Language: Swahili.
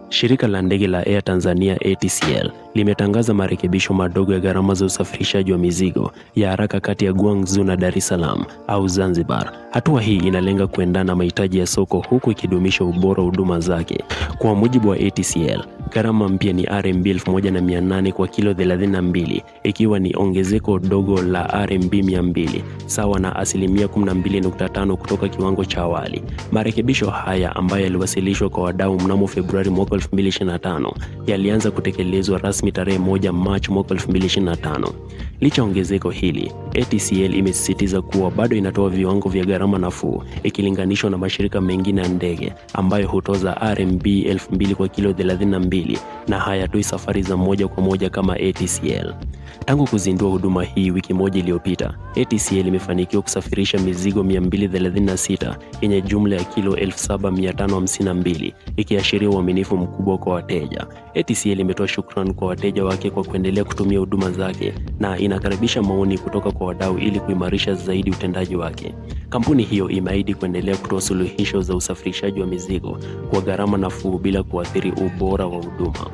Shirika la ndege la Air Tanzania ATCL limetangaza marekebisho madogo ya gharama za usafirishaji wa mizigo ya haraka kati ya Guangzhou na Dar es Salaam au Zanzibar. Hatua hii inalenga kuendana na mahitaji ya soko huku ikidumisha ubora wa huduma zake. Kwa mujibu wa ATCL, gharama mpya ni RMB 1800 kwa kilo 32, ikiwa ni ongezeko dogo la RMB 200, sawa na 12.5% kutoka kiwango cha awali. Marekebisho haya ambayo yaliwasilishwa kwa wadau mnamo Februari mwaka 2025 yalianza kutekelezwa rasmi tarehe 1 Machi mwaka 2025. Licha ongezeko hili, ATCL imesisitiza kuwa bado inatoa viwango vya gharama nafuu ikilinganishwa na mashirika mengine ya ndege ambayo hutoza RMB 2000 kwa kilo 32 na hayatoi safari za moja kwa moja kama ATCL. Tangu kuzindua huduma hii wiki moja iliyopita, ATCL imefanikiwa kusafirisha mizigo 236 yenye jumla ya kilo 7552, ikiashiria uaminifu mkubwa kwa wateja. ATCL imetoa shukrani kwa wateja wake kwa kuendelea kutumia huduma zake na inakaribisha maoni kutoka kwa wadau ili kuimarisha zaidi utendaji wake. Kampuni hiyo imeahidi kuendelea kutoa suluhisho za usafirishaji wa mizigo kwa gharama nafuu bila kuathiri ubora wa huduma.